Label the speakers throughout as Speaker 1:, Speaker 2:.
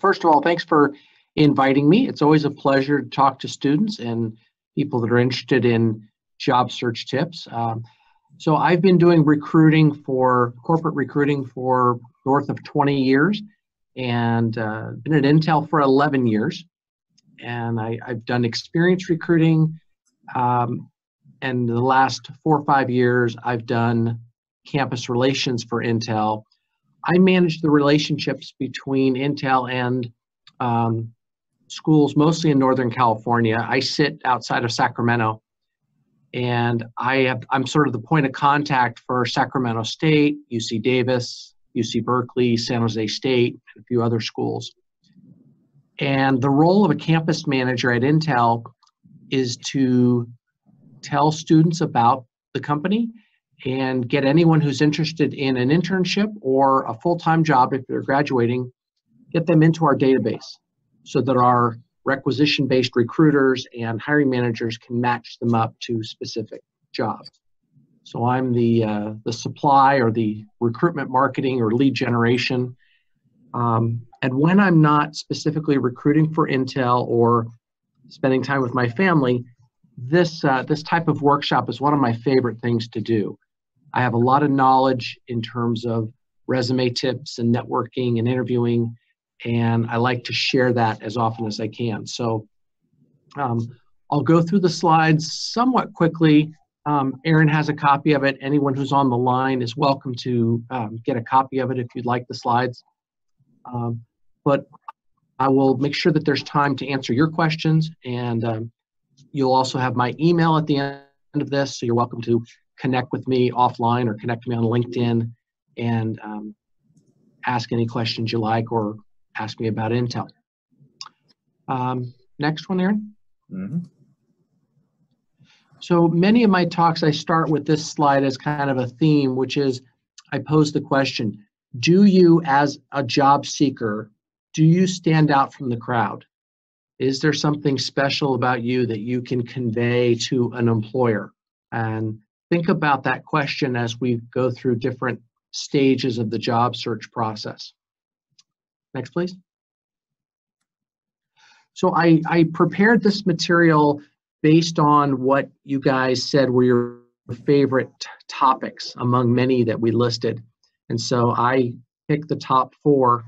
Speaker 1: First of all, thanks for inviting me. It's always a pleasure to talk to students and people that are interested in job search tips. So I've been doing corporate recruiting for north of 20 years and been at Intel for 11 years. And I've done experience recruiting. And the last 4 or 5 years, I've done campus relations for Intel. I manage the relationships between Intel and schools, mostly in Northern California. I sit outside of Sacramento, and I'm sort of the point of contact for Sacramento State, UC Davis, UC Berkeley, San Jose State, and a few other schools. And the role of a campus manager at Intel is to tell students about the company and get anyone who's interested in an internship or a full-time job if they're graduating, get them into our database so that our requisition-based recruiters and hiring managers can match them up to specific jobs. So I'm the supply or the recruitment marketing or lead generation. And when I'm not specifically recruiting for Intel or spending time with my family, this type of workshop is one of my favorite things to do. I have a lot of knowledge in terms of resume tips and networking and interviewing, and I like to share that as often as I can. So I'll go through the slides somewhat quickly. Aaron has a copy of it. Anyone who's on the line is welcome to get a copy of it if you'd like the slides. But I will make sure that there's time to answer your questions, and you'll also have my email at the end of this, so you're welcome to connect with me offline or connect me on LinkedIn and ask any questions you like or ask me about Intel. Next one, Aaron. Mm-hmm. So many of my talks, I start with this slide as kind of a theme, which is I pose the question, do you as a job seeker, do you stand out from the crowd? Is there something special about you that you can convey to an employer? And think about that question as we go through different stages of the job search process. Next, please. So I prepared this material based on what you guys said were your favorite topics among many that we listed. And so I picked the top 4.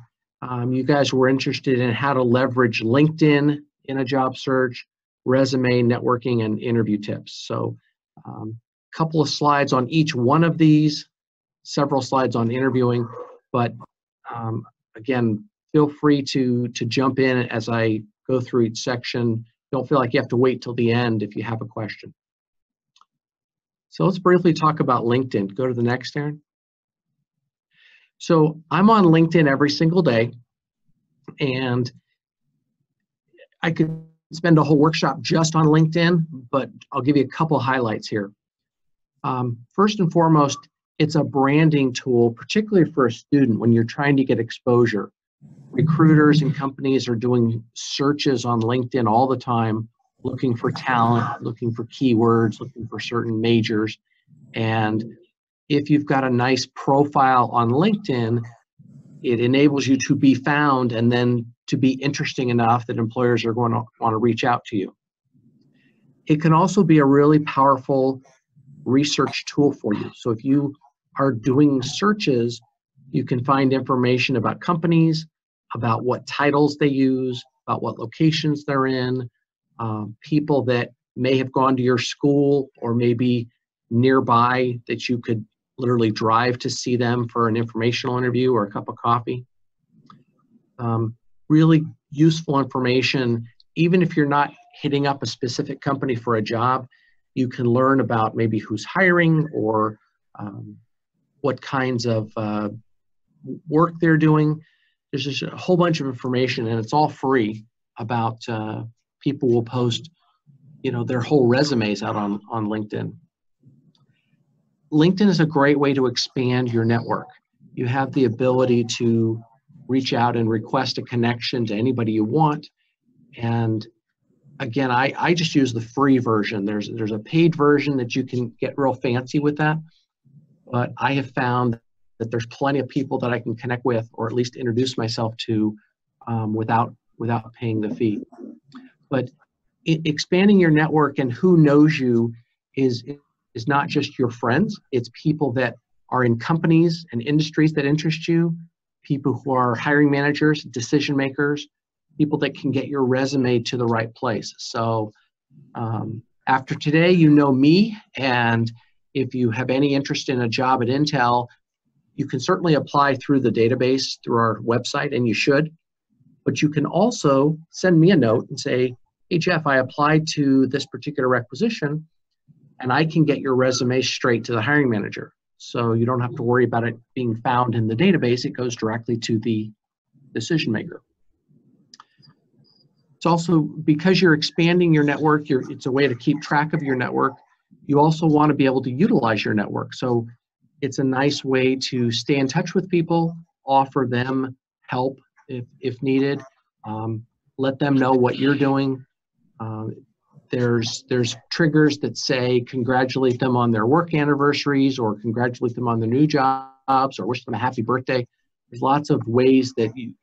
Speaker 1: You guys were interested in how to leverage LinkedIn in a job search, resume, networking, and interview tips. So a couple of slides on each one of these, several slides on interviewing, but again, feel free to jump in as I go through each section. Don't feel like you have to wait till the end if you have a question. So let's briefly talk about LinkedIn. Go to the next, Aaron. So I'm on LinkedIn every single day, and I could spend a whole workshop just on LinkedIn, but I'll give you a couple highlights here. First and foremost, it's a branding tool, particularly for a student when you're trying to get exposure. Recruiters and companies are doing searches on LinkedIn all the time, looking for talent, looking for keywords, looking for certain majors. And if you've got a nice profile on LinkedIn, it enables you to be found and then to be interesting enough that employers are going to want to reach out to you. It can also be a really powerful research tool for you. So if you are doing searches, you can find information about companies, about what titles they use, about what locations they're in, people that may have gone to your school or maybe nearby that you could literally drive to see them for an informational interview or a cup of coffee. Really useful information. Even if you're not hitting up a specific company for a job, you can learn about maybe who's hiring or what kinds of work they're doing. There's just a whole bunch of information, and it's all free about people will post, their whole resumes out on LinkedIn. LinkedIn is a great way to expand your network. You have the ability to reach out and request a connection to anybody you want. And again, I just use the free version. There's a paid version that you can get real fancy with that. But I have found that there's plenty of people that I can connect with or at least introduce myself to without paying the fee. But expanding your network and who knows you is not just your friends, it's people that are in companies and industries that interest you, people who are hiring managers, decision makers, people that can get your resume to the right place. So after today, you know me, and if you have any interest in a job at Intel, you can certainly apply through the database, through our website, and you should. But you can also send me a note and say, hey, Jeff, I applied to this particular requisition, and I can get your resume straight to the hiring manager. So you don't have to worry about it being found in the database. It goes directly to the decision maker. It's also, because you're expanding your network, it's a way to keep track of your network. You also want to be able to utilize your network. So it's a nice way to stay in touch with people, offer them help if needed, let them know what you're doing. There's triggers that say congratulate them on their work anniversaries, or congratulate them on their new jobs, or wish them a happy birthday. There's lots of ways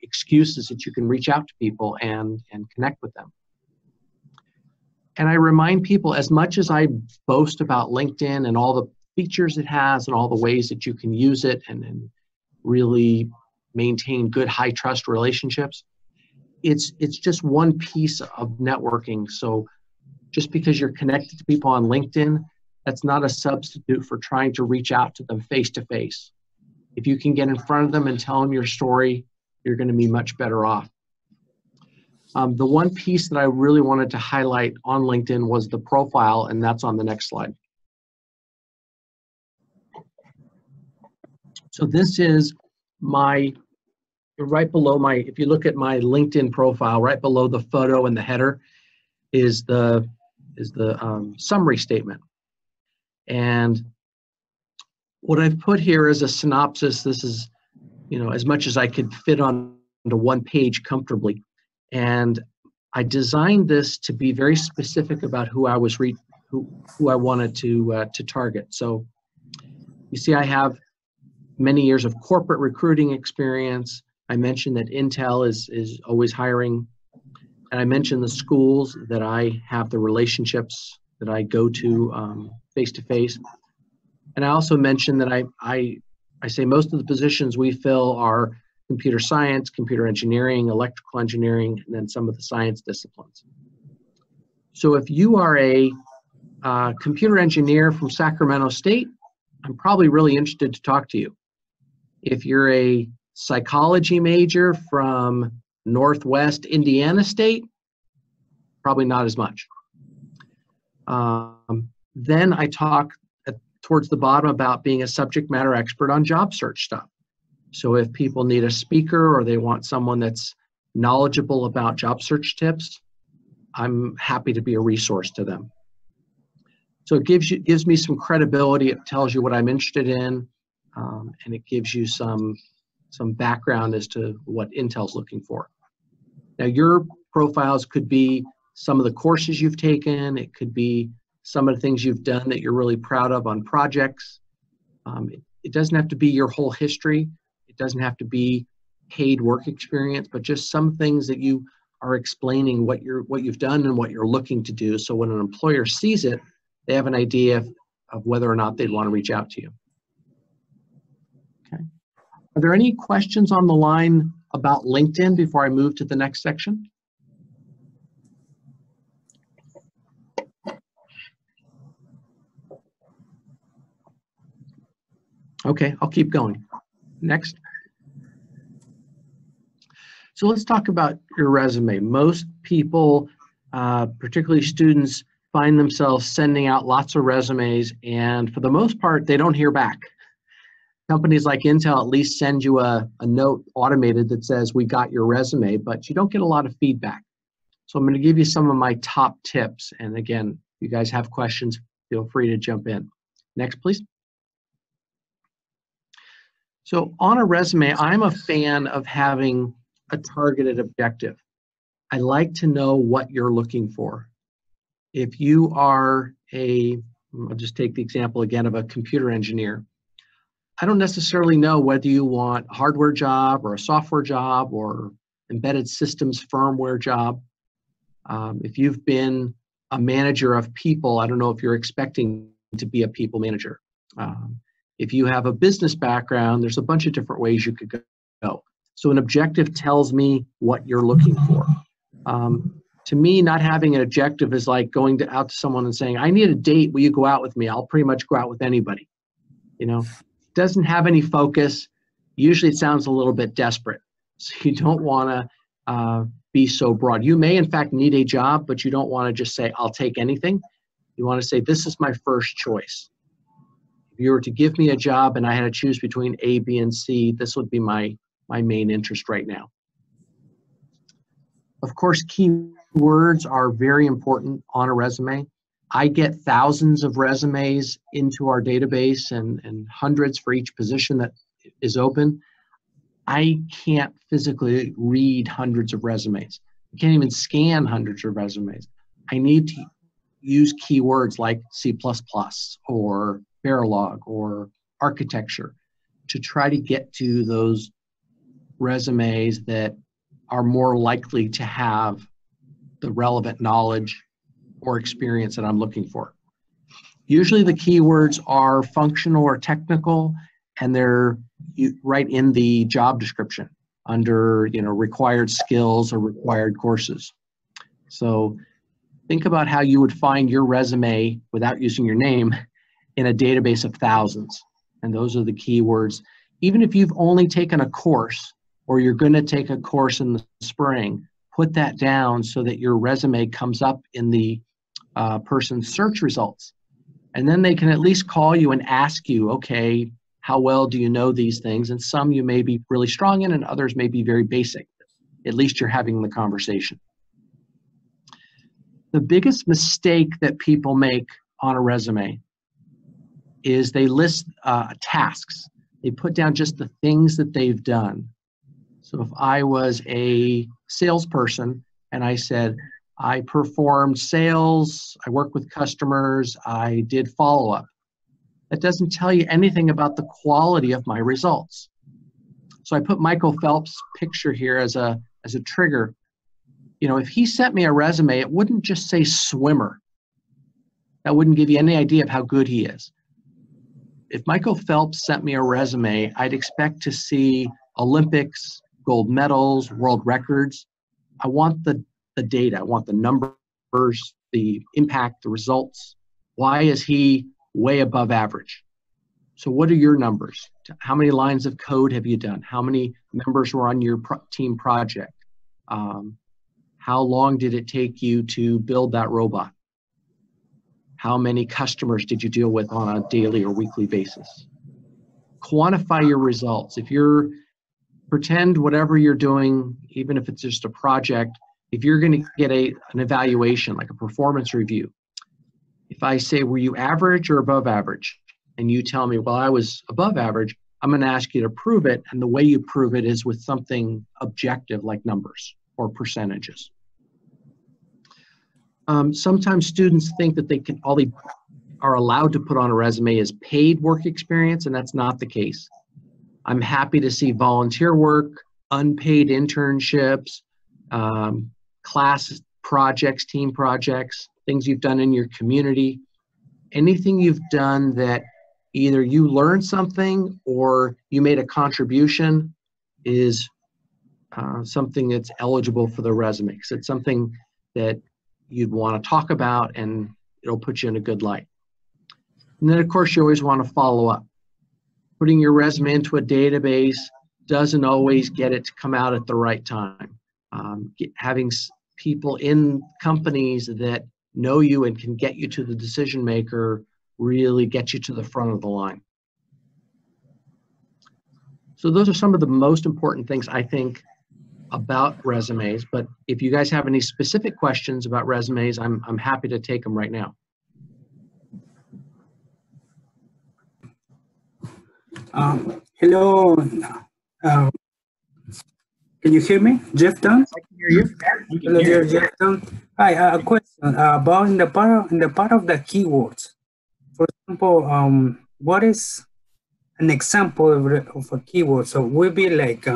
Speaker 1: excuses that you can reach out to people and connect with them. And I remind people, as much as I boast about LinkedIn and all the features it has and all the ways that you can use it and really maintain good high trust relationships, it's just one piece of networking. So just because you're connected to people on LinkedIn, that's not a substitute for trying to reach out to them face to face. If you can get in front of them and tell them your story, you're going to be much better off. The one piece that I really wanted to highlight on LinkedIn was the profile, and that's on the next slide. So this is right below if you look at my LinkedIn profile, right below the photo and the header is the summary statement. And what I've put here is a synopsis. This is, as much as I could fit onto one page comfortably. And I designed this to be very specific about who I was who I wanted to target. So you see, I have many years of corporate recruiting experience. I mentioned that Intel is always hiring. And I mentioned the schools that I have the relationships that I go to face to face. And I also mentioned that I say most of the positions we fill are computer science, computer engineering, electrical engineering, and then some of the science disciplines. So if you are a computer engineer from Sacramento State, I'm probably really interested to talk to you. If you're a psychology major from Northwest Indiana State, probably not as much. Then I talk towards the bottom about being a subject matter expert on job search stuff. So if people need a speaker or they want someone that's knowledgeable about job search tips, I'm happy to be a resource to them. So it gives me some credibility. It tells you what I'm interested in, and it gives you some background as to what Intel's looking for. Now, your profiles could be some of the courses you've taken. It could be some of the things you've done that you're really proud of on projects. It doesn't have to be your whole history. It doesn't have to be paid work experience, but just some things that you are explaining what you've done and what you're looking to do. So when an employer sees it, they have an idea of whether or not they'd want to reach out to you. Okay. Are there any questions on the line about LinkedIn before I move to the next section? Okay, I'll keep going. Next. So let's talk about your resume. Most people, particularly students, find themselves sending out lots of resumes, and for the most part, they don't hear back. Companies like Intel at least send you a note automated that says, we got your resume, but you don't get a lot of feedback. So I'm going to give you some of my top tips. And again, if you guys have questions, feel free to jump in. Next, please. So on a resume, I'm a fan of having a targeted objective. I like to know what you're looking for. If you are I'll just take the example again of a computer engineer. I don't necessarily know whether you want a hardware job or a software job or embedded systems firmware job. If you've been a manager of people, I don't know if you're expecting to be a people manager. If you have a business background, there's a bunch of different ways you could go. So an objective tells me what you're looking for. To me, not having an objective is like going out to someone and saying, I need a date, will you go out with me? I'll pretty much go out with anybody. You know, doesn't have any focus. Usually it sounds a little bit desperate. So you don't want to be so broad. You may in fact need a job, but you don't want to just say, I'll take anything. You want to say, this is my first choice. If you were to give me a job and I had to choose between A, B, and C, this would be my main interest right now. Of course, keywords are very important on a resume. I get thousands of resumes into our database and hundreds for each position that is open. I can't physically read hundreds of resumes. I can't even scan hundreds of resumes. I need to use keywords like C++ or Verilog or architecture to try to get to those resumes that are more likely to have the relevant knowledge or experience that I'm looking for. Usually the keywords are functional or technical, and they're right in the job description under, you know, required skills or required courses. So think about how you would find your resume without using your name in a database of thousands. And those are the keywords. Even if you've only taken a course or you're going to take a course in the spring, put that down so that your resume comes up in the person's search results. And then they can at least call you and ask you, okay, how well do you know these things? And some you may be really strong in and others may be very basic. At least you're having the conversation. The biggest mistake that people make on a resume is they list tasks. They put down just the things that they've done. So if I was a salesperson and I said, I performed sales, I worked with customers, I did follow-up. That doesn't tell you anything about the quality of my results. So I put Michael Phelps' picture here as a trigger. You know, if he sent me a resume, it wouldn't just say swimmer. That wouldn't give you any idea of how good he is. If Michael Phelps sent me a resume, I'd expect to see Olympics, gold medals, world records. I want the data. I want the numbers, the impact, the results. Why is he way above average? So what are your numbers? How many lines of code have you done? How many members were on your team project? How long did it take you to build that robot? How many customers did you deal with on a daily or weekly basis? Quantify your results. If you're, pretend whatever you're doing, even if it's just a project, if you're going to get an evaluation, like a performance review, if I say, were you average or above average? And you tell me, well, I was above average, I'm going to ask you to prove it. And the way you prove it is with something objective like numbers or percentages. Sometimes students think that all they are allowed to put on a resume is paid work experience, and that's not the case. I'm happy to see volunteer work, unpaid internships, class projects, team projects, things you've done in your community. Anything you've done that either you learned something or you made a contribution is something that's eligible for the resume. So it's something that you'd want to talk about and it'll put you in a good light. And then of course you always want to follow up. Putting your resume into a database doesn't always get it to come out at the right time. Having people in companies that know you and can get you to the decision maker really get you to the front of the line. So those are some of the most important things I think about resumes, but if you guys have any specific questions about resumes, I'm happy to take them right now.
Speaker 2: Hello, can you hear me? Jeff Dunn?
Speaker 1: I can hear you.
Speaker 2: Hello, dear Jeff Dunn. Hi, a question about in the part of the keywords. For example, what is an example of a keyword? So will be like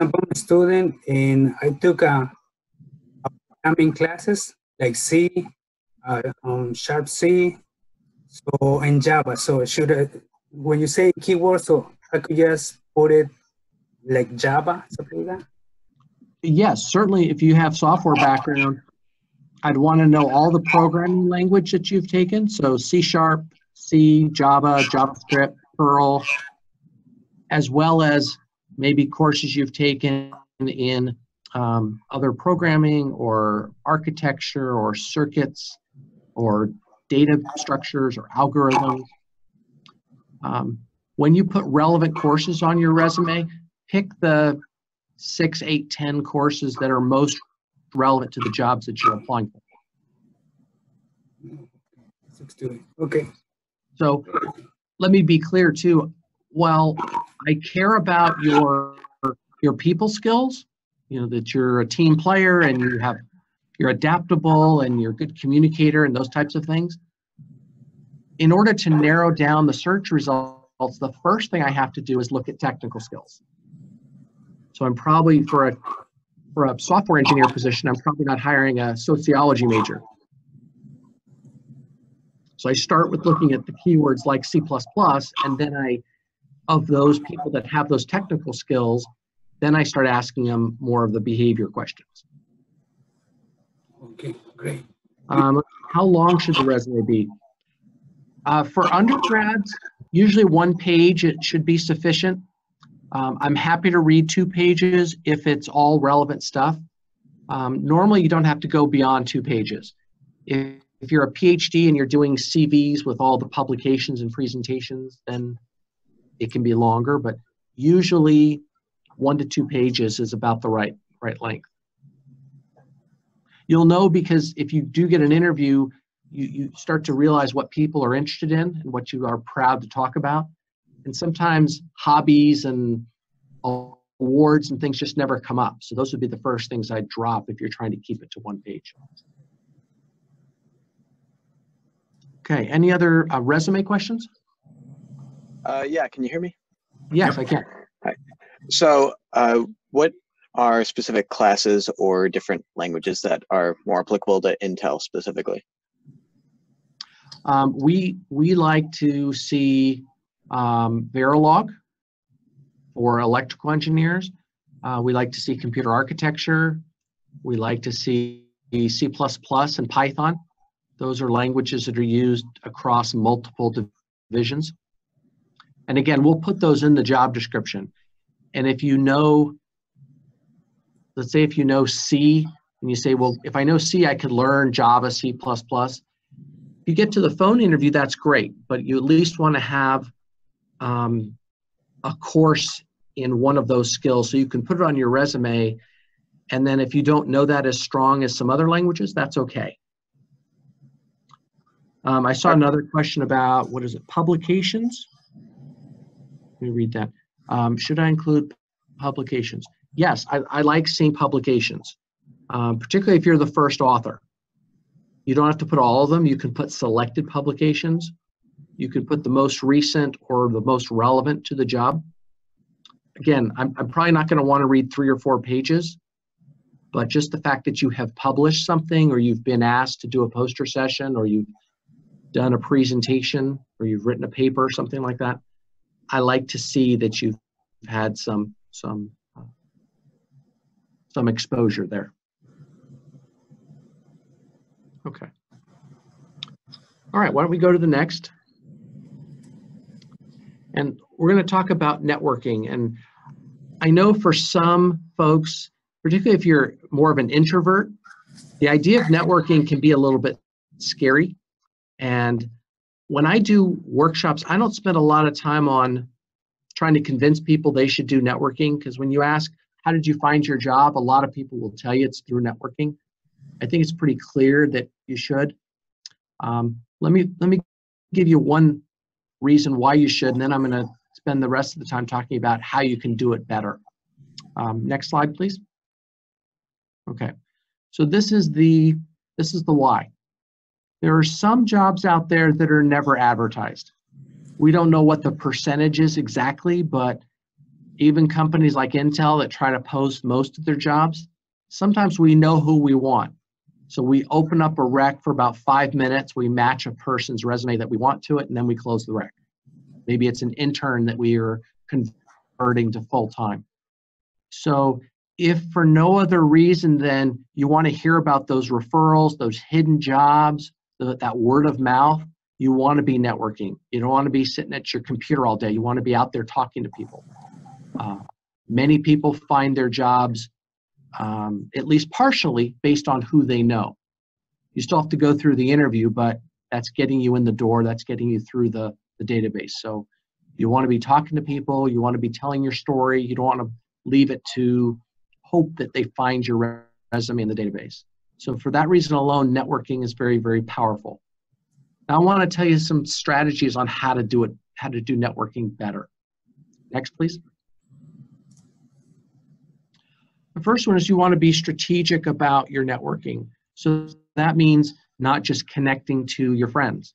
Speaker 2: I'm a student and I took programming classes like C, Sharp C, so and Java. So when you say keywords, so I could just put it like Java, something like that?
Speaker 1: Yes, certainly if you have software background, I'd want to know all the programming language that you've taken. So C Sharp, C, Java, JavaScript, Perl, as well as maybe courses you've taken in other programming or architecture or circuits or data structures or algorithms. When you put relevant courses on your resume, pick the 6, 8, 10 courses that are most relevant to the jobs that you're applying for.
Speaker 2: Okay.
Speaker 1: So let me be clear too. While I care about your people skills, you know, that you're a team player and you're adaptable and you're a good communicator and those types of things. In order to narrow down the search results, the first thing I have to do is look at technical skills. So I'm probably, for a software engineer position, I'm probably not hiring a sociology major. So I start with looking at the keywords like C++, and then of those people that have those technical skills, then I start asking them more of the behavior questions.
Speaker 2: Okay, great.
Speaker 1: How long should the resume be? For undergrads, usually 1 page, it should be sufficient. I'm happy to read 2 pages if it's all relevant stuff. Normally, you don't have to go beyond 2 pages. If you're a PhD and you're doing CVs with all the publications and presentations, then it can be longer, but usually 1 to 2 pages is about the right length. You'll know because if you do get an interview, you start to realize what people are interested in and what you are proud to talk about. And sometimes hobbies and awards and things just never come up. So those would be the first things I'd drop if you're trying to keep it to 1 page. Okay, any other resume questions?
Speaker 3: Yeah, can you hear me?
Speaker 1: Yes, I can.
Speaker 3: Hi. So what are specific classes or different languages that are more applicable to Intel specifically?
Speaker 1: We like to see Verilog for electrical engineers. We like to see computer architecture. We like to see C++ and Python. Those are languages that are used across multiple divisions. And again, we'll put those in the job description. And if you know, let's say if you know C, and you say, well, if I know C, I could learn Java, C++. If you get to the phone interview, that's great, but you at least want to have a course in one of those skills so you can put it on your resume. And then if you don't know that as strong as some other languages, that's okay. I saw another question about, what is it, publications? Let me read that. Should I include publications? Yes, I like seeing publications, particularly if you're the first author. You don't have to put all of them. You can put selected publications. You can put the most recent or the most relevant to the job. Again, I'm probably not going to want to read 3 or 4 pages, but just the fact that you have published something or you've been asked to do a poster session or you've done a presentation or you've written a paper or something like that, I like to see that you've had some exposure there. Okay. All right, why don't we go to the next? And we're going to talk about networking. And I know for some folks, particularly if you're more of an introvert, the idea of networking can be a little bit scary. And when I do workshops, I don't spend a lot of time on trying to convince people they should do networking, because when you ask, how did you find your job? A lot of people will tell you it's through networking. I think it's pretty clear that you should. Let me give you one reason why you should, and then I'm going to spend the rest of the time talking about how you can do it better. Next slide, please. Okay, so this is the why. There are some jobs out there that are never advertised. We don't know what the percentage is exactly, but Even companies like Intel that try to post most of their jobs, sometimes we know who we want. So we open up a rec for about 5 minutes, we match a person's resume that we want to it, and then we close the rec. Maybe it's an intern that we are converting to full-time. So if for no other reason than you want to hear about those referrals, those hidden jobs, that word of mouth, you want to be networking. You don't want to be sitting at your computer all day. You want to be out there talking to people. Many people find their jobs at least partially based on who they know. You still have to go through the interview, but that's getting you in the door. That's getting you through the database. So you want to be talking to people. You want to be telling your story. You don't want to leave it to hope that they find your resume in the database. So for that reason alone, networking is very, very powerful. Now I want to tell you some strategies on how to do it, how to do networking better. Next, please. The first one is you want to be strategic about your networking. So that means not just connecting to your friends.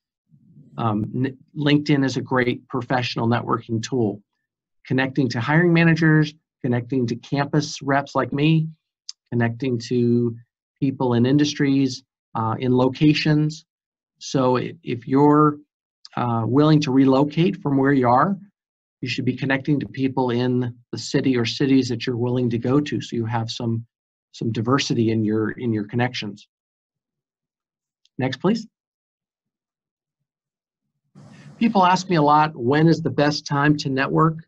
Speaker 1: LinkedIn is a great professional networking tool. Connecting to hiring managers, connecting to campus reps like me, connecting to people in industries, in locations. So if you're willing to relocate from where you are, you should be connecting to people in the city or cities that you're willing to go to, so you have some diversity in your connections. Next, please. People ask me a lot, when is the best time to network?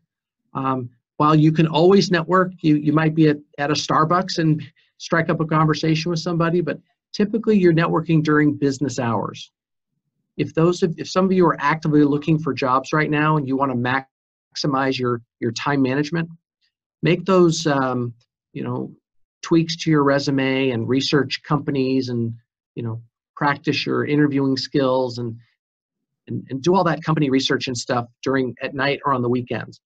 Speaker 1: While you can always network, you might be at a Starbucks and strike up a conversation with somebody, but typically you're networking during business hours. If some of you are actively looking for jobs right now and you want to maximize your time management, make those tweaks to your resume and research companies and practice your interviewing skills and do all that company research and stuff at night or on the weekends.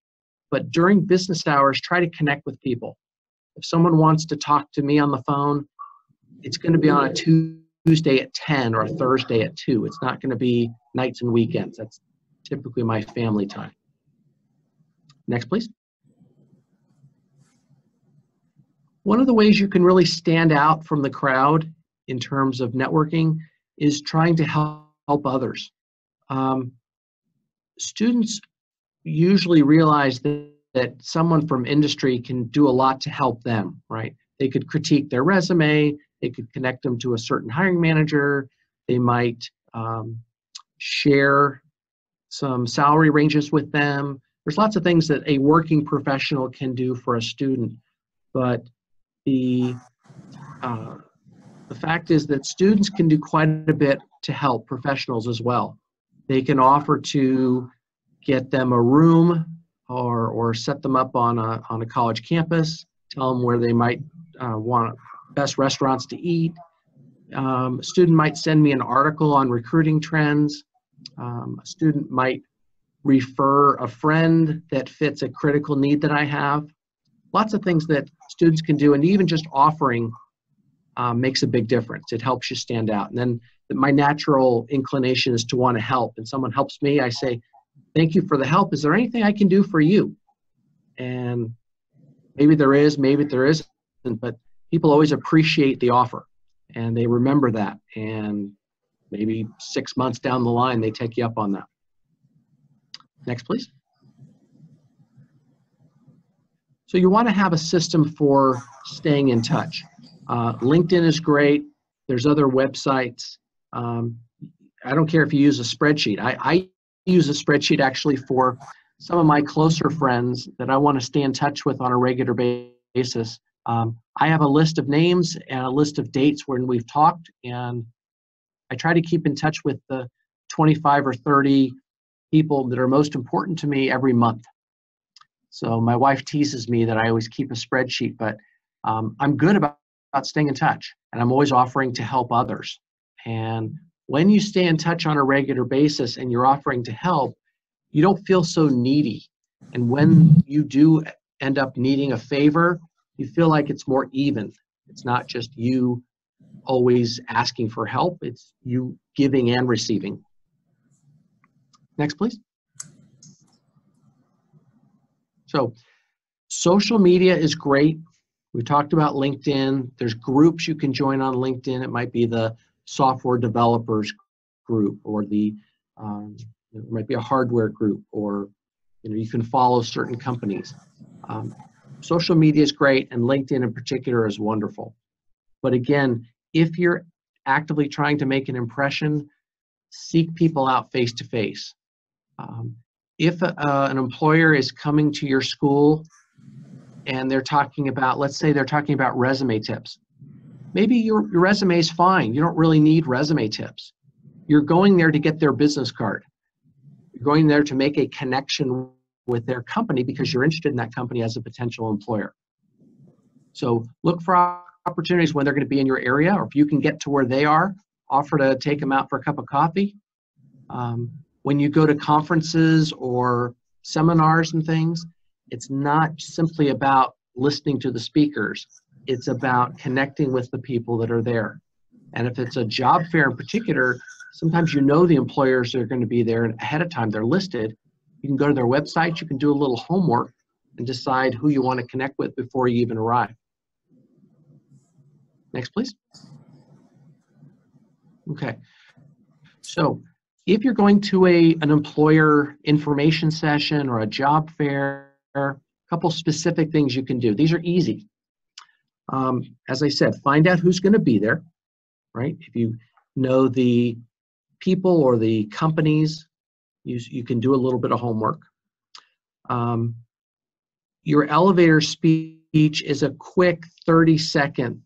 Speaker 1: But during business hours, try to connect with people. If someone wants to talk to me on the phone, it's going to be on a Tuesday at 10 or a Thursday at 2. It's not going to be nights and weekends. That's typically my family time. Next, please. One of the ways you can really stand out from the crowd in terms of networking is trying to help others. Students usually realize that someone from industry can do a lot to help them, right? They could critique their resume, they could connect them to a certain hiring manager, they might share some salary ranges with them. There's lots of things that a working professional can do for a student, but the fact is that students can do quite a bit to help professionals as well. They can offer to get them a room or set them up on a college campus, tell them where they might want best restaurants to eat. A student might send me an article on recruiting trends. A student might refer a friend that fits a critical need that I have. Lots of things that students can do, and even just offering makes a big difference. It helps you stand out. And then my natural inclination is to want to help. And someone helps me, I say, thank you for the help. Is there anything I can do for you? And maybe there is, maybe there isn't, but people always appreciate the offer and they remember that. And maybe 6 months down the line, they take you up on that. Next, please. So you want to have a system for staying in touch. LinkedIn is great. There's other websites. I don't care if you use a spreadsheet. I use a spreadsheet actually for some of my closer friends that I want to stay in touch with on a regular basis. I have a list of names and a list of dates when we've talked, and I try to keep in touch with the 25 or 30 people that are most important to me every month. So my wife teases me that I always keep a spreadsheet, but I'm good about staying in touch, and I'm always offering to help others. And when you stay in touch on a regular basis and you're offering to help, you don't feel so needy. And when you do end up needing a favor, you feel like it's more even. It's not just you always asking for help, it's you giving and receiving. Next, please. So Social media is great. We talked about LinkedIn. There's groups you can join on LinkedIn. It might be the software developers group, or the it might be a hardware group, or you can follow certain companies. Social media is great, and LinkedIn in particular is wonderful. But again, if you're actively trying to make an impression, seek people out face to face. If an employer is coming to your school and they're talking about, let's say they're talking about resume tips, maybe your resume is fine. You don't really need resume tips. You're going there to get their business card. You're going there to make a connection with their company because you're interested in that company as a potential employer. So look for opportunities when they're going to be in your area, or if you can get to where they are, offer to take them out for a cup of coffee. When you go to conferences or seminars and things, it's not simply about listening to the speakers. It's about connecting with the people that are there. And if it's a job fair in particular, sometimes you know the employers that are going to be there, and ahead of time they're listed. You can go to their website, you can do a little homework and decide who you want to connect with before you even arrive. Next, please. Okay. So if you're going to an employer information session or a job fair, a couple specific things you can do. These are easy. As I said, find out who's going to be there, right? If you know the people or the companies, you can do a little bit of homework. Your elevator speech is a quick 30-second,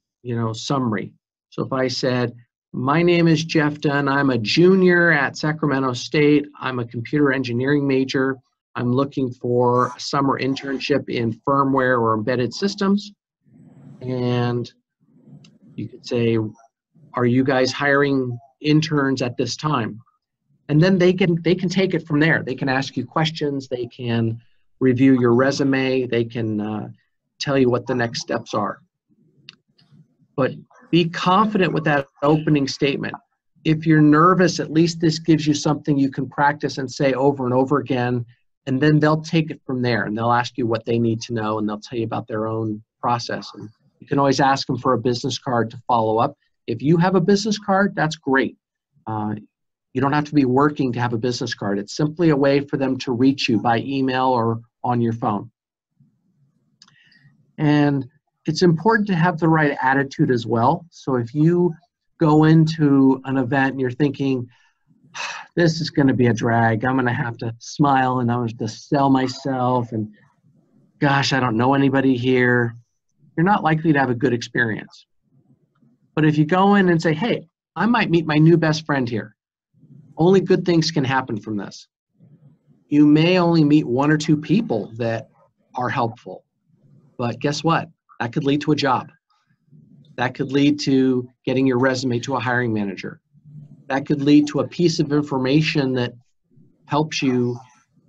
Speaker 1: summary. So if I said, my name is Jeff Dunn, I'm a junior at Sacramento State, I'm a computer engineering major, I'm looking for a summer internship in firmware or embedded systems, and you could say, are you guys hiring interns at this time? And then they can take it from there. They can ask you questions, they can review your resume, they can tell you what the next steps are. But be confident with that opening statement. If you're nervous, at least this gives you something you can practice and say over and over again, and then they'll take it from there, and they'll ask you what they need to know, and they'll tell you about their own process. And you can always ask them for a business card to follow up. If you have a business card, that's great. You don't have to be working to have a business card. It's simply a way for them to reach you by email or on your phone. And it's important to have the right attitude as well. So if you go into an event and you're thinking, this is going to be a drag, I'm going to have to smile and I'm going to sell myself, and gosh, I don't know anybody here, you're not likely to have a good experience. But if you go in and say, hey, I might meet my new best friend here, only good things can happen from this. You may only meet one or two people that are helpful, but guess what? That could lead to a job. That could lead to getting your resume to a hiring manager. That could lead to a piece of information that helps you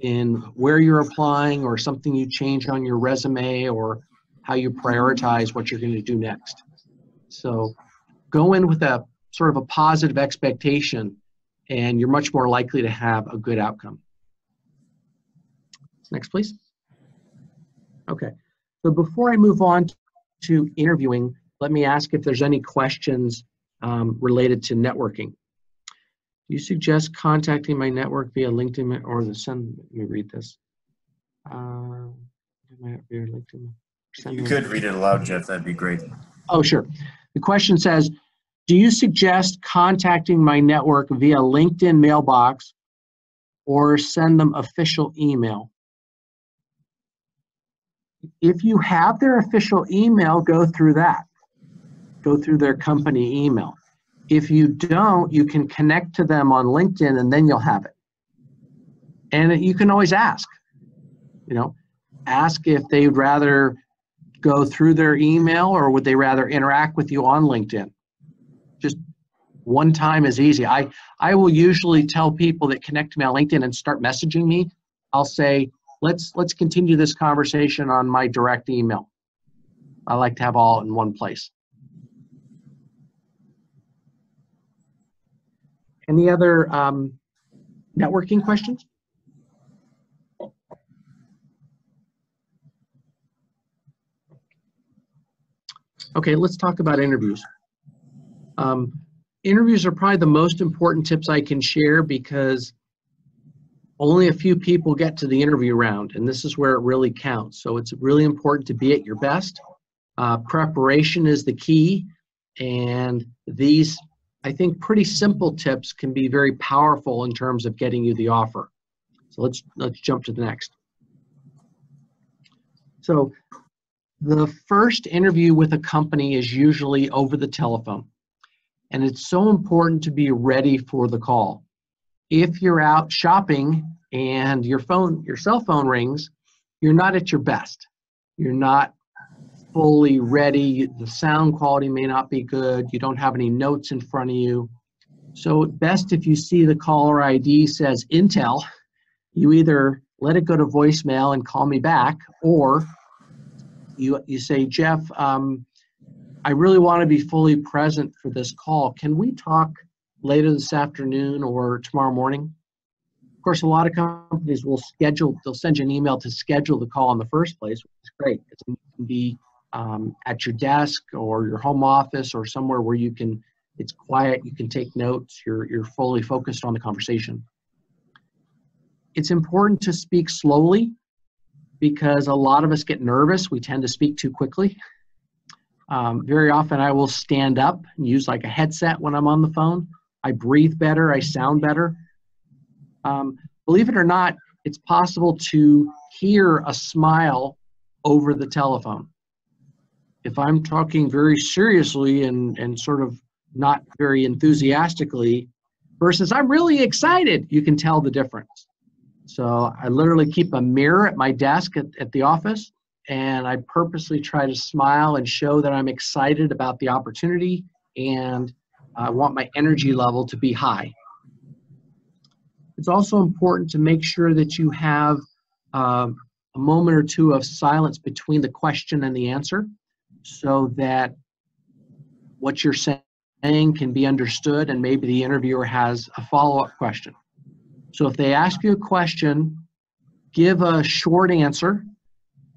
Speaker 1: in where you're applying, or something you change on your resume, or how you prioritize what you're going to do next. So go in with a sort of a positive expectation, and you're much more likely to have a good outcome. Next, please. Okay. So before I move on to interviewing, let me ask if there's any questions related to networking. Do you suggest contacting my network via LinkedIn or the send? Let me read this.
Speaker 4: If you could read it aloud, Jeff, that'd be great.
Speaker 1: Oh, sure. The question says, do you suggest contacting my network via LinkedIn mailbox or send them official email? If you have their official email, go through that. Go through their company email. If you don't, you can connect to them on LinkedIn, and then you'll have it. And you can always ask, ask if they'd rather go through their email, or would they rather interact with you on LinkedIn. Just one time is easy. I will usually tell people that connect to me on LinkedIn and start messaging me. I'll say, let's continue this conversation on my direct email. I like to have all in one place. Any other networking questions? Okay, let's talk about interviews. Interviews are probably the most important tips I can share because only a few people get to the interview round, and this is where it really counts. So it's really important to be at your best. Preparation is the key, and these, I think, pretty simple tips can be very powerful in terms of getting you the offer. So let's jump to the next. So the first interview with a company is usually over the telephone, and it's so important to be ready for the call. If you're out shopping and your cell phone rings, you're not at your best. You're not fully ready. The sound quality may not be good. You don't have any notes in front of you. So best if you see the caller ID says Intel, you either let it go to voicemail and call me back, or you say, Jeff, I really want to be fully present for this call. Can we talk later this afternoon or tomorrow morning? Of course, a lot of companies will they'll send you an email to schedule the call in the first place, which is great. It can be at your desk or your home office or somewhere where it's quiet, you can take notes, you're fully focused on the conversation. It's important to speak slowly because a lot of us get nervous. We tend to speak too quickly. Very often I will stand up and use like a headset when I'm on the phone. I breathe better, I sound better. Believe it or not, it's possible to hear a smile over the telephone. If I'm talking very seriously and sort of not very enthusiastically versus I'm really excited, you can tell the difference. So I literally keep a mirror at my desk at the office, and I purposely try to smile and show that I'm excited about the opportunity, and I want my energy level to be high. It's also important to make sure that you have a moment or two of silence between the question and the answer so that what you're saying can be understood, and maybe the interviewer has a follow-up question. So if they ask you a question, give a short answer.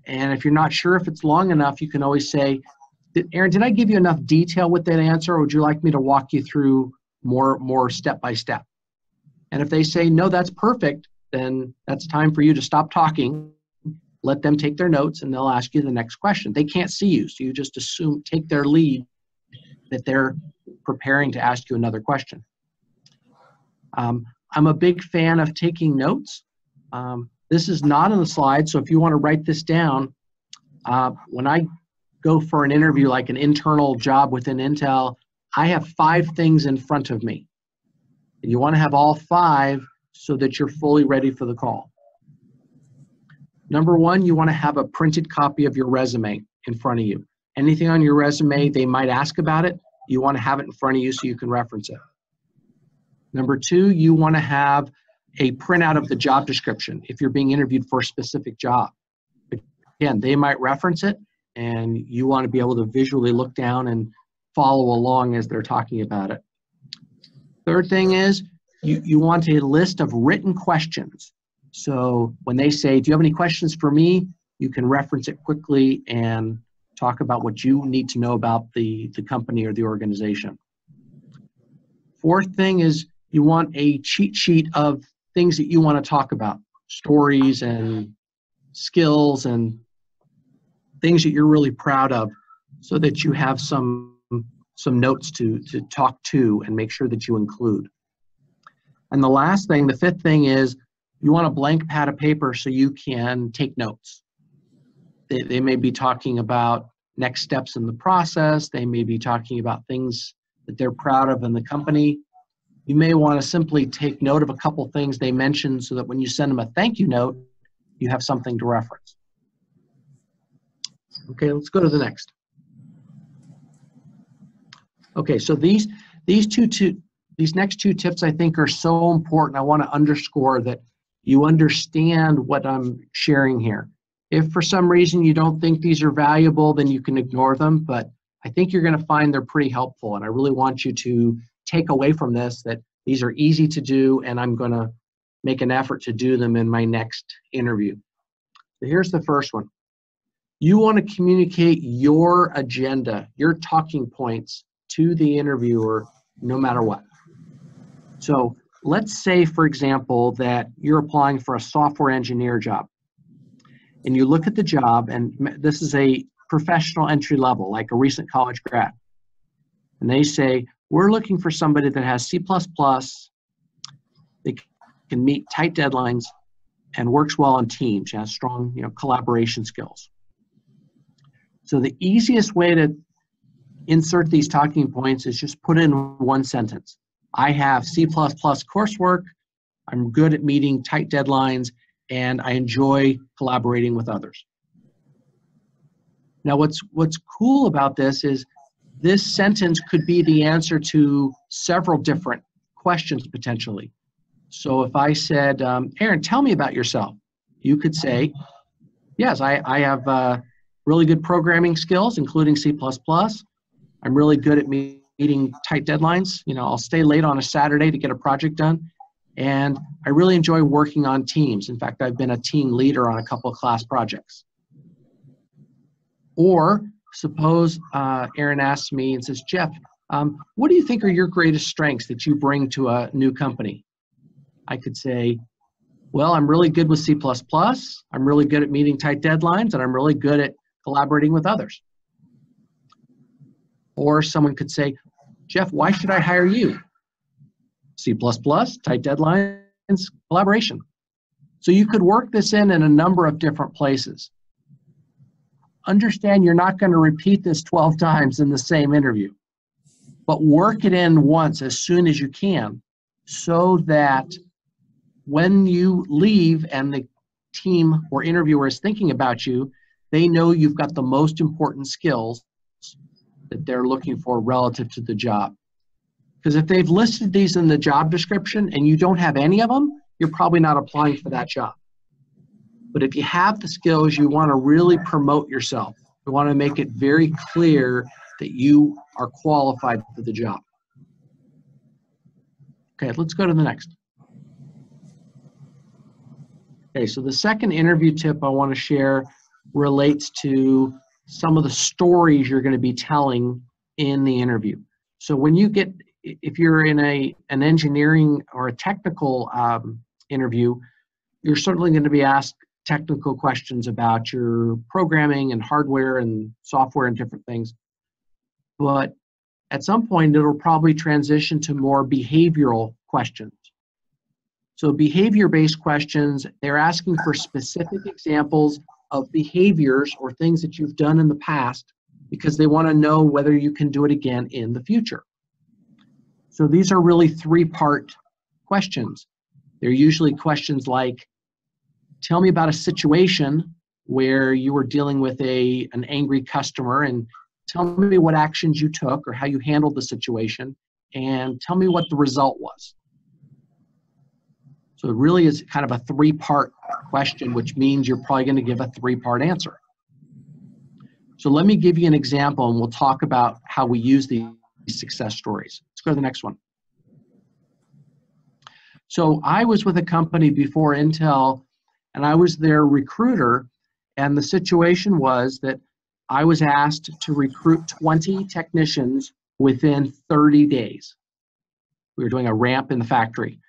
Speaker 1: And if you're not sure if it's long enough, you can always say, Aaron, did I give you enough detail with that answer, or would you like me to walk you through more step by step? And if they say, no, that's perfect, then that's time for you to stop talking, let them take their notes, and they'll ask you the next question. They can't see you, so you just take their lead that they're preparing to ask you another question. I'm a big fan of taking notes. This is not on the slide, so if you want to write this down, when I go for an interview, like an internal job within Intel, I have 5 things in front of me. And you want to have all 5 so that you're fully ready for the call. Number 1, you want to have a printed copy of your resume in front of you. Anything on your resume, they might ask about it. You want to have it in front of you so you can reference it. Number 2, you want to have a printout of the job description if you're being interviewed for a specific job. Again, they might reference it, and you want to be able to visually look down and follow along as they're talking about it. Third thing is you want a list of written questions. So when they say, do you have any questions for me? You can reference it quickly and talk about what you need to know about the company or the organization. Fourth thing is you want a cheat sheet of things that you want to talk about, stories and skills and things that you're really proud of, so that you have some notes to talk to and make sure that you include. And the last thing, the fifth thing, is you want a blank pad of paper so you can take notes. They may be talking about next steps in the process. They may be talking about things that they're proud of in the company. You may want to simply take note of a couple things they mentioned so that when you send them a thank you note, you have something to reference. Okay, let's go to the next. Okay, so these next 2 tips I think are so important. I want to underscore that you understand what I'm sharing here. If for some reason you don't think these are valuable, then you can ignore them, but I think you're going to find they're pretty helpful, and I really want you to take away from this that these are easy to do, and I'm going to make an effort to do them in my next interview. So here's the first one. You want to communicate your agenda, your talking points to the interviewer no matter what. So let's say, for example, that you're applying for a software engineer job. And you look at the job, and this is a professional entry level, like a recent college grad. And they say, we're looking for somebody that has C++, they can meet tight deadlines, and works well on teams, has strong, collaboration skills. So the easiest way to insert these talking points is just put in one sentence. I have C++ coursework, I'm good at meeting tight deadlines, and I enjoy collaborating with others. Now what's cool about this is this sentence could be the answer to several different questions potentially. So if I said, Aaron, tell me about yourself, you could say, yes, I have really good programming skills, including C++. I'm really good at meeting tight deadlines. I'll stay late on a Saturday to get a project done. And I really enjoy working on teams. In fact, I've been a team leader on a couple of class projects. Or suppose Aaron asks me and says, Jeff, what do you think are your greatest strengths that you bring to a new company? I could say, well, I'm really good with C++, I'm really good at meeting tight deadlines, and I'm really good at collaborating with others. Or someone could say, Jeff, why should I hire you? C++, tight deadlines, collaboration. So you could work this in a number of different places. Understand you're not going to repeat this 12 times in the same interview, but work it in once as soon as you can so that when you leave and the team or interviewer is thinking about you, they know you've got the most important skills that they're looking for relative to the job. Because if they've listed these in the job description and you don't have any of them, you're probably not applying for that job. But if you have the skills, you want to really promote yourself. You want to make it very clear that you are qualified for the job. Okay, let's go to the next. Okay, so the second interview tip I want to share relates to some of the stories you're going to be telling in the interview. So when you get, if you're in an engineering or a technical interview, you're certainly going to be asked technical questions about your programming and hardware and software and different things. But at some point, it'll probably transition to more behavioral questions. So behavior-based questions, they're asking for specific examples of behaviors or things that you've done in the past because they want to know whether you can do it again in the future. So these are really three-part questions. They're usually questions like, tell me about a situation where you were dealing with an angry customer and tell me what actions you took or how you handled the situation and tell me what the result was. So it really is kind of a three-part question, which means you're probably going to give a three-part answer. So let me give you an example and we'll talk about how we use these success stories. Let's go to the next one. So I was with a company before Intel and I was their recruiter, and the situation was that I was asked to recruit 20 technicians within 30 days. We were doing a ramp in the factory.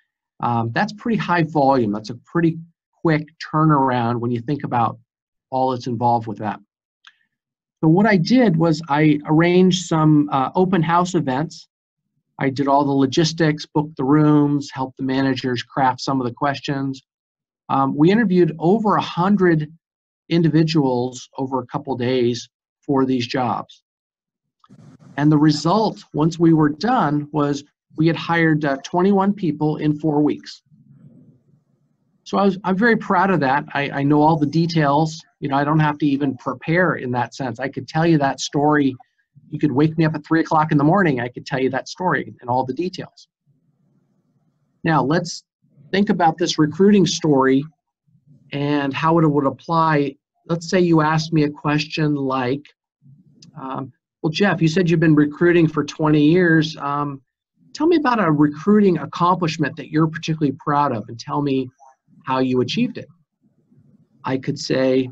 Speaker 1: That's pretty high volume. That's a pretty quick turnaround when you think about all that's involved with that. So what I did was I arranged some open house events. I did all the logistics, booked the rooms, helped the managers craft some of the questions. We interviewed over 100 individuals over a couple days for these jobs. And the result, once we were done, was we had hired 21 people in 4 weeks. So I'm very proud of that. I know all the details. I don't have to even prepare in that sense. I could tell you that story. You could wake me up at 3 o'clock in the morning. I could tell you that story and all the details. Now let's think about this recruiting story and how it would apply. Let's say you asked me a question like, well, Jeff, you said you've been recruiting for 20 years. Tell me about a recruiting accomplishment that you're particularly proud of and tell me how you achieved it. I could say,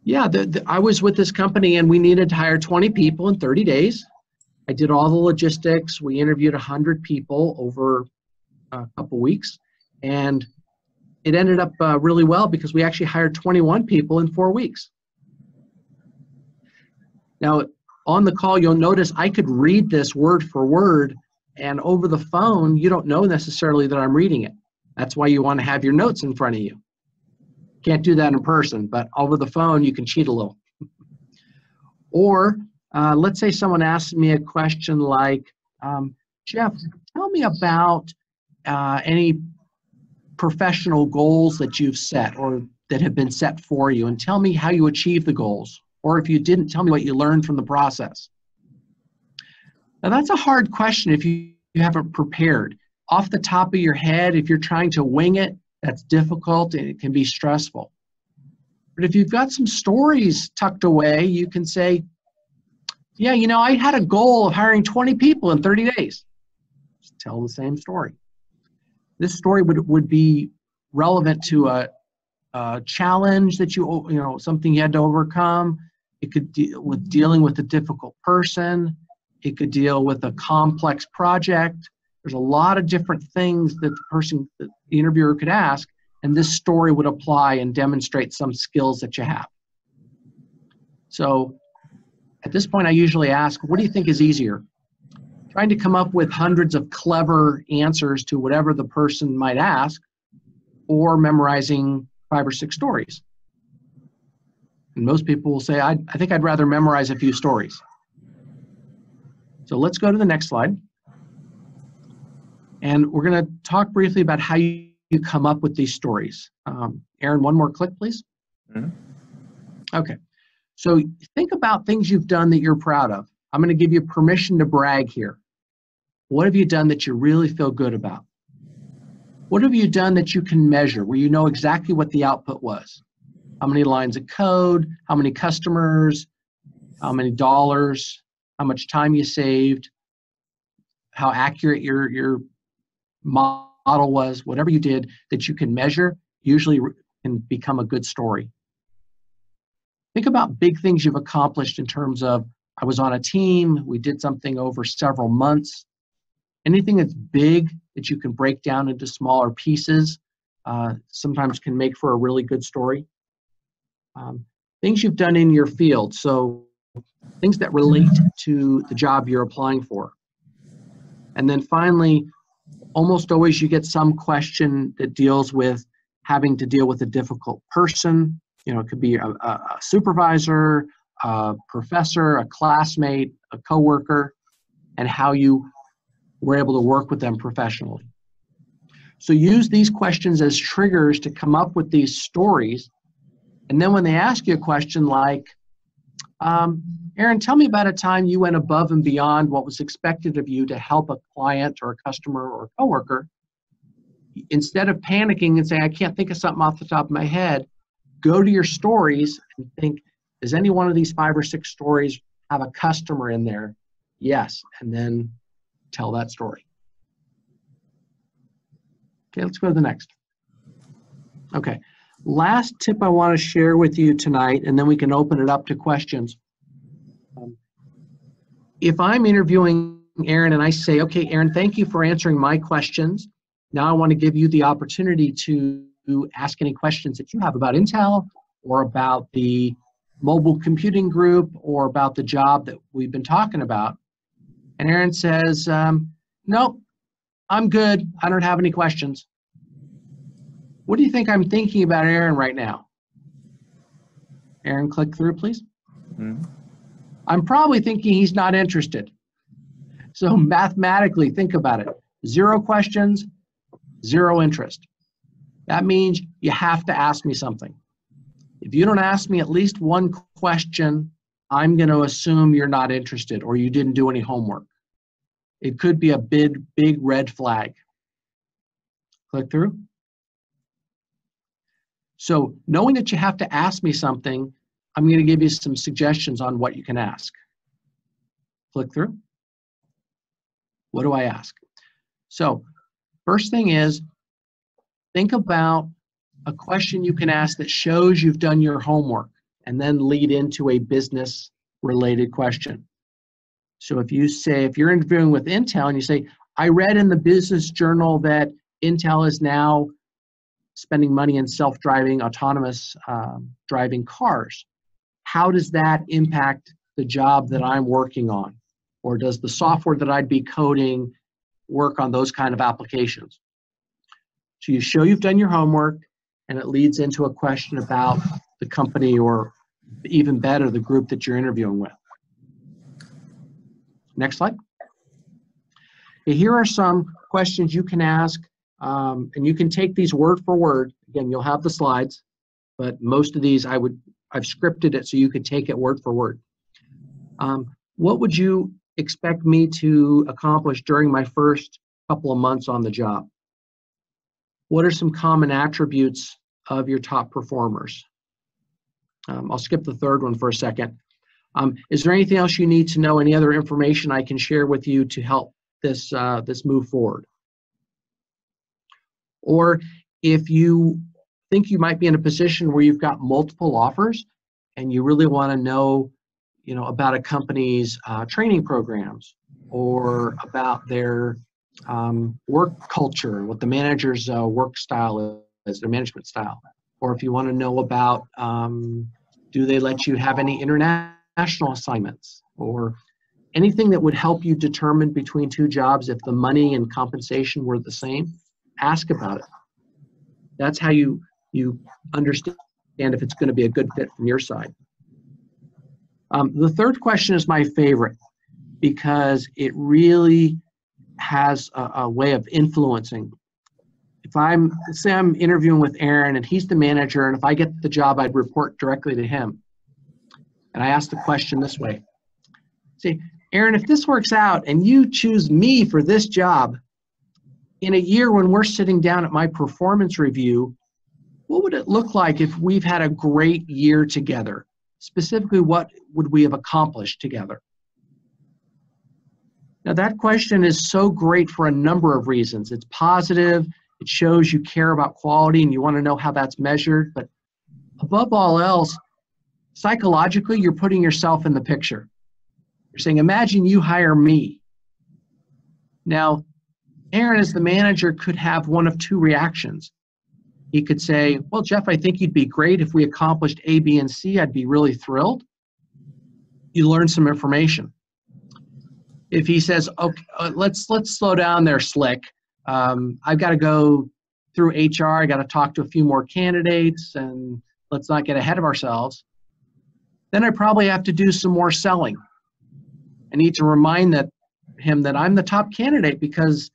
Speaker 1: Yeah, I was with this company and we needed to hire 20 people in 30 days. I did all the logistics. We interviewed 100 people over a couple weeks, and it ended up really well because we actually hired 21 people in 4 weeks. Now, on the call, you'll notice I could read this word for word, and over the phone, you don't know necessarily that I'm reading it. That's why you want to have your notes in front of you. Can't do that in person, but over the phone, you can cheat a little. Or let's say someone asks me a question like, Jeff, tell me about any professional goals that you've set or that have been set for you, and tell me how you achieve the goals. Or if you didn't, tell me what you learned from the process. Now that's a hard question if you haven't prepared. Off the top of your head, if you're trying to wing it, that's difficult and it can be stressful. But if you've got some stories tucked away, you can say, yeah, you know, I had a goal of hiring 20 people in 30 days. Just tell the same story. This story would be relevant to a challenge that something you had to overcome. It could deal with dealing with a difficult person. It could deal with a complex project. There's a lot of different things that the interviewer could ask, and this story would apply and demonstrate some skills that you have. So at this point, I usually ask, what do you think is easier? Trying to come up with hundreds of clever answers to whatever the person might ask, or memorizing 5 or 6 stories. And most people will say, I think I'd rather memorize a few stories. So let's go to the next slide. And we're going to talk briefly about how you come up with these stories. Aaron, one more click, please. Mm-hmm. Okay. So think about things you've done that you're proud of. I'm going to give you permission to brag here. What have you done that you really feel good about? What have you done that you can measure, where you know exactly what the output was? How many lines of code, how many customers, how many dollars, how much time you saved, how accurate your model was, whatever you did that you can measure, usually can become a good story. Think about big things you've accomplished in terms of, I was on a team, we did something over several months. Anything that's big that you can break down into smaller pieces sometimes can make for a really good story. Things you've done in your field, so things that relate to the job you're applying for. And then finally, almost always you get some question that deals with having to deal with a difficult person. You know, it could be a supervisor, a professor, a classmate, a coworker, and how you were able to work with them professionally. So use these questions as triggers to come up with these stories. And then when they ask you a question like, Aaron, tell me about a time you went above and beyond what was expected of you to help a client or a customer or a coworker. Instead of panicking and saying, I can't think of something off the top of my head, go to your stories and think, does any one of these 5 or 6 stories have a customer in there? Yes, and then tell that story. Okay, let's go to the next. Okay, last tip I want to share with you tonight, and then we can open it up to questions. If I'm interviewing Aaron and I say, okay, Aaron, thank you for answering my questions. Now I want to give you the opportunity to ask any questions that you have about Intel or about the mobile computing group or about the job that we've been talking about. And Aaron says, nope, I'm good. I don't have any questions. What do you think I'm thinking about Aaron right now? Aaron, click through, please. Mm-hmm. I'm probably thinking he's not interested. So mathematically, think about it. 0 questions, 0 interest. That means you have to ask me something. If you don't ask me at least 1 question, I'm going to assume you're not interested or you didn't do any homework. It could be a big red flag. Click through. So knowing that you have to ask me something, I'm going to give you some suggestions on what you can ask. Click through. What do I ask? So first thing is, think about a question you can ask that shows you've done your homework. and then lead into a business related question. So if you say, if you're interviewing with Intel and you say, I read in the business journal that Intel is now spending money in self-driving, autonomous driving cars. How does that impact the job that I'm working on? Or does the software that I'd be coding work on those kind of applications? So you show you've done your homework, and it leads into a question about the company, or even better, the group that you're interviewing with. Next slide. Okay, here are some questions you can ask, and you can take these word for word. Again, you'll have the slides, but most of these I've scripted it so you could take it word for word. What would you expect me to accomplish during my first couple of months on the job? What are some common attributes of your top performers? I'll skip the third one for a second. Is there anything else you need to know? Any other information I can share with you to help this move forward? Or if you think you might be in a position where you've got multiple offers and you really want to know, about a company's training programs, or about their work culture, what the manager's work style is, their management style. Or if you want to know about, do they let you have any international assignments, or anything that would help you determine between two jobs if the money and compensation were the same, ask about it. That's how you understand if it's going to be a good fit from your side. The third question is my favorite, because it really has a way of influencing. If say I'm interviewing with Aaron and he's the manager, and if I get the job, I'd report directly to him. And I ask the question this way. Say, Aaron, if this works out and you choose me for this job, in a year when we're sitting down at my performance review, what would it look like if we've had a great year together? Specifically, what would we have accomplished together? Now, that question is so great for a number of reasons. It's positive, it shows you care about quality and you want to know how that's measured, but above all else, psychologically, you're putting yourself in the picture. You're saying, imagine you hire me. Now, Aaron, as the manager, could have one of two reactions. He could say, well, Jeff, I think you'd be great if we accomplished A, B, and C. I'd be really thrilled. You learn some information. If he says, okay, let's slow down there, Slick. I've got to go through HR. I got to talk to a few more candidates, and let's not get ahead of ourselves. Then I probably have to do some more selling. I need to remind him that I'm the top candidate because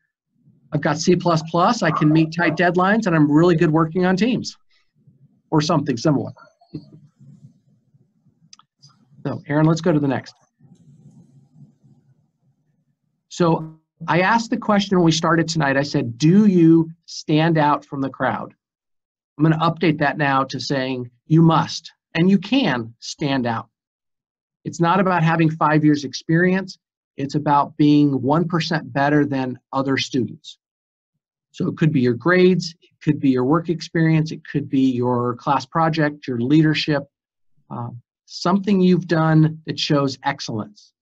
Speaker 1: I've got C++, I can meet tight deadlines, and I'm really good working on teams, or something similar. So, Aaron, let's go to the next. So I asked the question when we started tonight. I said, do you stand out from the crowd? I'm going to update that now to saying you must, and you can stand out. It's not about having 5 years experience. It's about being 1% better than other students. So it could be your grades, it could be your work experience, it could be your class project, your leadership, something you've done that shows excellence,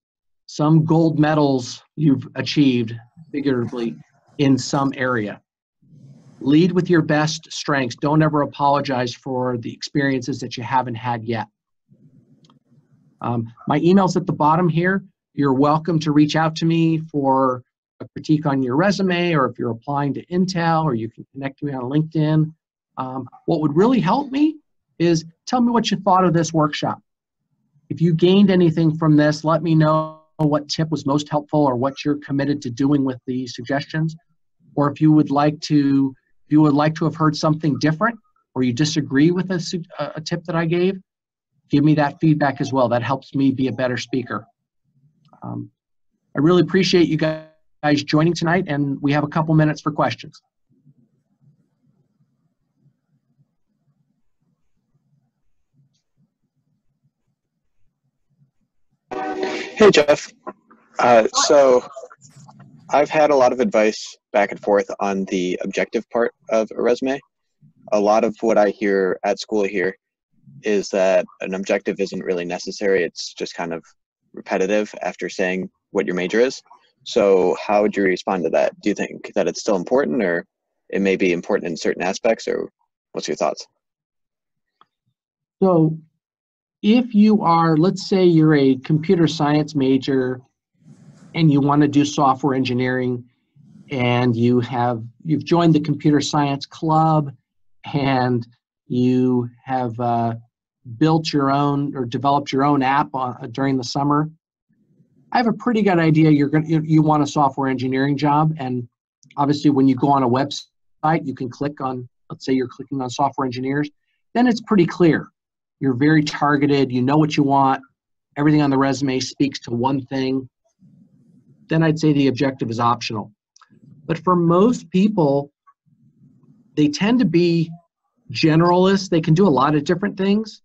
Speaker 1: some gold medals you've achieved figuratively in some area. Lead with your best strengths. Don't ever apologize for the experiences that you haven't had yet. My email's at the bottom here. You're welcome to reach out to me for a critique on your resume, or if you're applying to Intel, or you can connect to me on LinkedIn. What would really help me is tell me what you thought of this workshop. If you gained anything from this, let me know what tip was most helpful, or what you're committed to doing with the suggestions. Or if you would like to have heard something different, or you disagree with a tip that I gave, give me that feedback as well. That helps me be a better speaker. I really appreciate you guys joining tonight, and we have a couple minutes for questions.
Speaker 3: Hey, Jeff. So I've had a lot of advice back and forth on the objective part of a resume. A lot of what I hear at school here is that an objective isn't really necessary. It's just kind of repetitive after saying what your major is. So how would you respond to that? Do you think that it's still important, or it may be important in certain aspects, or what's your thoughts?
Speaker 1: So if you are, let's say you're a computer science major and you want to do software engineering, and you've joined the computer science club, and you have built your own or developed your own app during the summer, I have a pretty good idea you want a software engineering job. And obviously when you go on a website, you can click on, let's say you're clicking on software engineers, then it's pretty clear. You're very targeted, you know what you want, everything on the resume speaks to one thing. Then I'd say the objective is optional. But for most people, they tend to be generalists. They can do a lot of different things.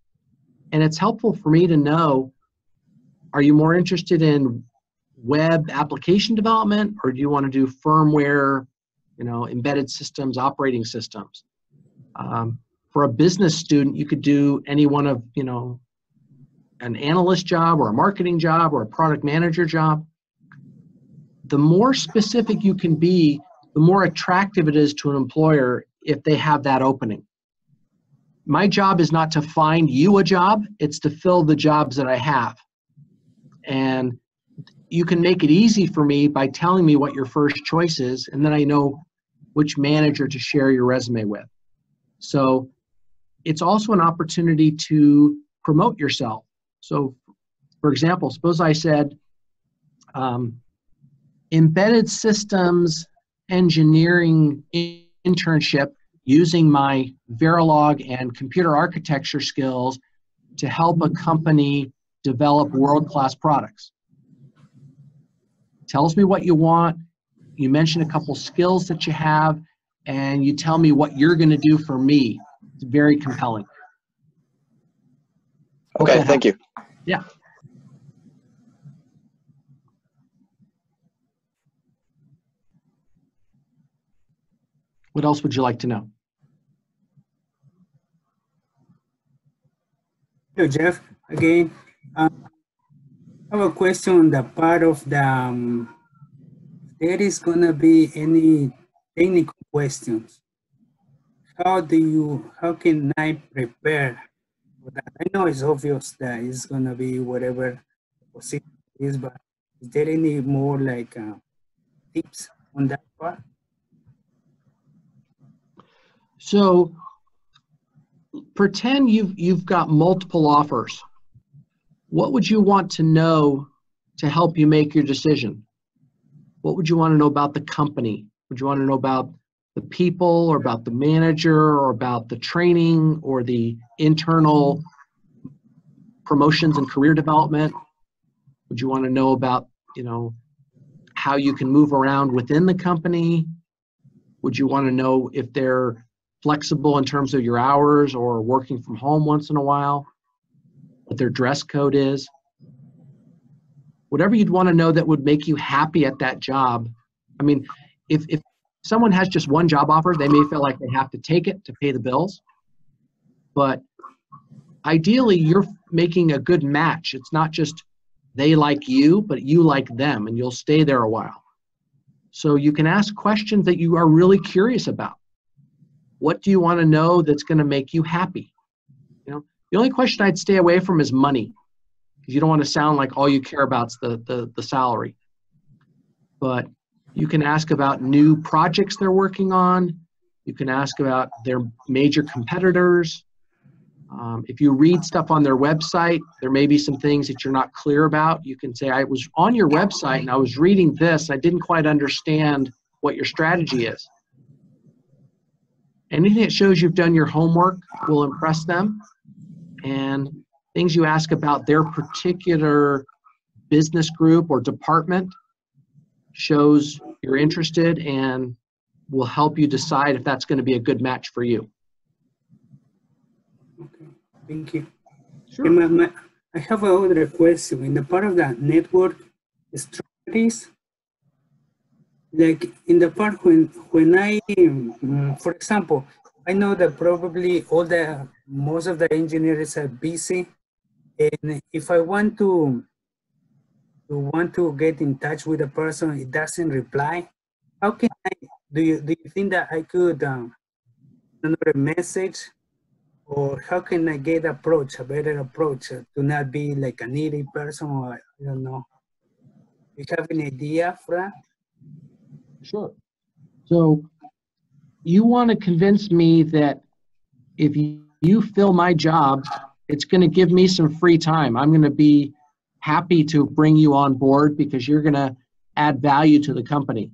Speaker 1: And it's helpful for me to know, are you more interested in web application development, or do you want to do firmware, embedded systems, operating systems? For a business student, you could do any one of, an analyst job or a marketing job or a product manager job. The more specific you can be, the more attractive it is to an employer if they have that opening. My job is not to find you a job, it's to fill the jobs that I have. And you can make it easy for me by telling me what your first choice is, and then I know which manager to share your resume with. So it's also an opportunity to promote yourself. So for example, suppose I said, embedded systems engineering internship using my Verilog and computer architecture skills to help a company develop world-class products. Tells me what you want, you mention a couple skills that you have, and you tell me what you're going to do for me. It's very compelling.
Speaker 3: Okay, thank you.
Speaker 1: Yeah. What else would you like to know?
Speaker 2: Hello, Jeff. Again, I have a question on the part of the, there is going to be any technical questions. How can I prepare for that? I know it's obvious that it's going to be whatever the position is, but is there any more like tips on that part?
Speaker 1: So pretend you've got multiple offers. What would you want to know to help you make your decision? What would you want to know about the company? Would you want to know about the people, or about the manager, or about the training, or the internal promotions and career development? Would you want to know about, how you can move around within the company? Would you want to know if they're flexible in terms of your hours or working from home once in a while? What their dress code is? Whatever you'd want to know that would make you happy at that job. I mean, if someone has just one job offer, they may feel like they have to take it to pay the bills. But ideally, you're making a good match. It's not just they like you, but you like them, and you'll stay there a while. So you can ask questions that you are really curious about. What do you want to know that's going to make you happy? The only question I'd stay away from is money, because you don't want to sound like all you care about is the salary. But you can ask about new projects they're working on. You can ask about their major competitors. If you read stuff on their website, there may be some things that you're not clear about. You can say, I was on your website and I was reading this. I didn't quite understand what your strategy is. Anything that shows you've done your homework will impress them. And things you ask about their particular business group or department shows you're interested and will help you decide if that's going to be a good match for you.
Speaker 2: Okay, thank you.
Speaker 1: Sure.
Speaker 2: I have another question. In the part of the network strategies, like in the part when I, for example, I know that probably all the most of the engineers are busy. And if I want to get in touch with a person, it doesn't reply. How can I, do you think that I could another message, or how can I get a better approach to not be like a needy person, or I don't know. You have an idea for that?
Speaker 1: Sure. So you want to convince me that if you fill my job, it's going to give me some free time. I'm going to be happy to bring you on board because you're going to add value to the company.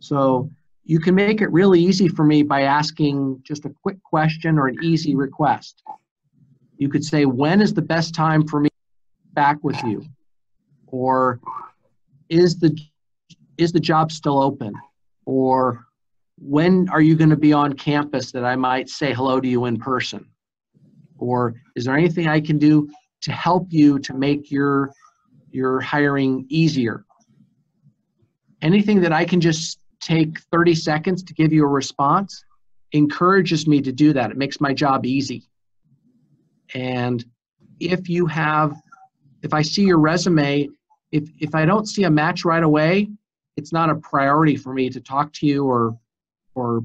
Speaker 1: So you can make it really easy for me by asking just a quick question or an easy request. You could say, when is the best time for me to be back with you? Or is the job still open? Or when are you going to be on campus that I might say hello to you in person? Or is there anything I can do to help you to make your hiring easier? Anything that I can just take 30 seconds to give you a response encourages me to do that. It makes my job easy. And if I see your resume, if I don't see a match right away, it's not a priority for me to talk to you or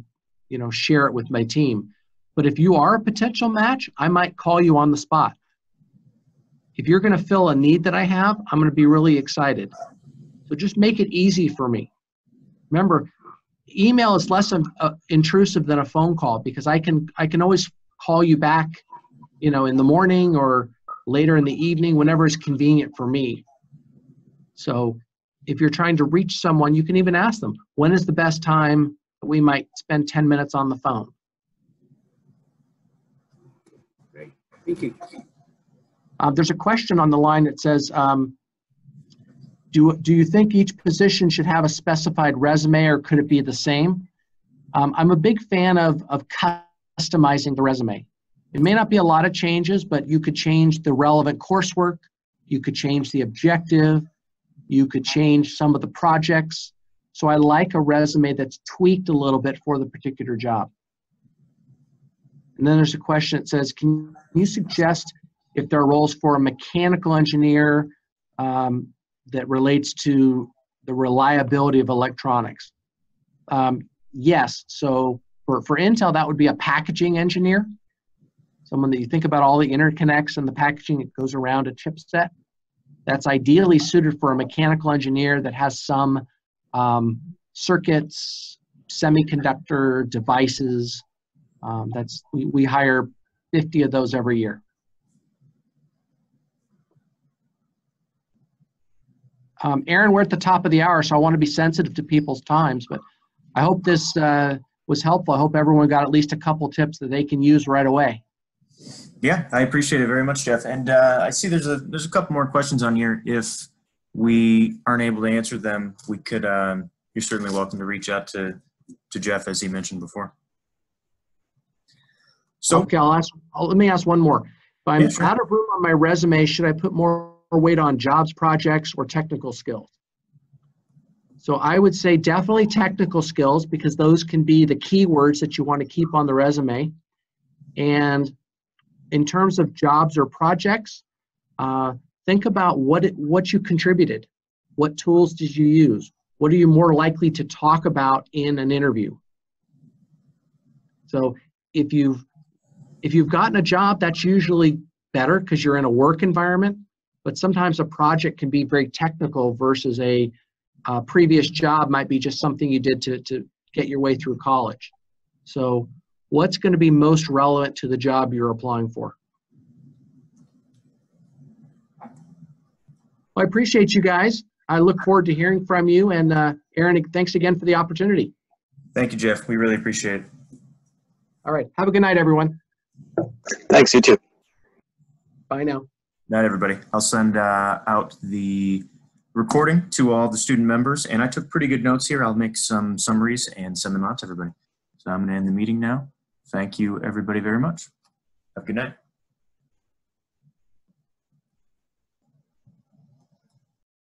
Speaker 1: share it with my team. But if you are a potential match, I might call you on the spot. If you're going to fill a need that I have, I'm going to be really excited. So just make it easy for me. Remember, email is less intrusive than a phone call because I can always call you back, in the morning or later in the evening, whenever is convenient for me. So if you're trying to reach someone, you can even ask them, when is the best time that we might spend 10 minutes on the phone?
Speaker 2: Great, thank you.
Speaker 1: There's a question on the line that says, do you think each position should have a specified resume, or could it be the same? I'm a big fan of customizing the resume. It may not be a lot of changes, but you could change the relevant coursework, you could change the objective, you could change some of the projects. So I like a resume that's tweaked a little bit for the particular job. And then there's a question that says, can you suggest if there are roles for a mechanical engineer that relates to the reliability of electronics? Yes, so for Intel, that would be a packaging engineer, someone that you think about all the interconnects and the packaging that goes around a chipset. That's ideally suited for a mechanical engineer that has some circuits, semiconductor devices. We hire 50 of those every year. Aaron, we're at the top of the hour, so I want to be sensitive to people's times, but I hope this was helpful. I hope everyone got at least a couple tips that they can use right away.
Speaker 4: Yeah, I appreciate it very much, Jeff. And I see there's a couple more questions on here. If we aren't able to answer them, we could. You're certainly welcome to reach out to Jeff, as he mentioned before. So
Speaker 1: okay, let me ask one more. If I'm out of room on my resume, should I put more weight on jobs, projects, or technical skills? So I would say definitely technical skills, because those can be the keywords that you want to keep on the resume. And in terms of jobs or projects, think about what you contributed. What tools did you use? What are you more likely to talk about in an interview? So if you've gotten a job, that's usually better because you're in a work environment, but sometimes a project can be very technical versus a previous job might be just something you did to get your way through college. So what's going to be most relevant to the job you're applying for? Well, I appreciate you guys. I look forward to hearing from you. And Aaron, thanks again for the opportunity.
Speaker 4: Thank you, Jeff. We really appreciate it.
Speaker 1: All right. Have a good night, everyone.
Speaker 3: Thanks, you too.
Speaker 1: Bye now.
Speaker 4: Night, everybody. I'll send out the recording to all the student members, and I took pretty good notes here. I'll make some summaries and send them out to everybody. So I'm going to end the meeting now. Thank you, everybody, very much. Have a good night.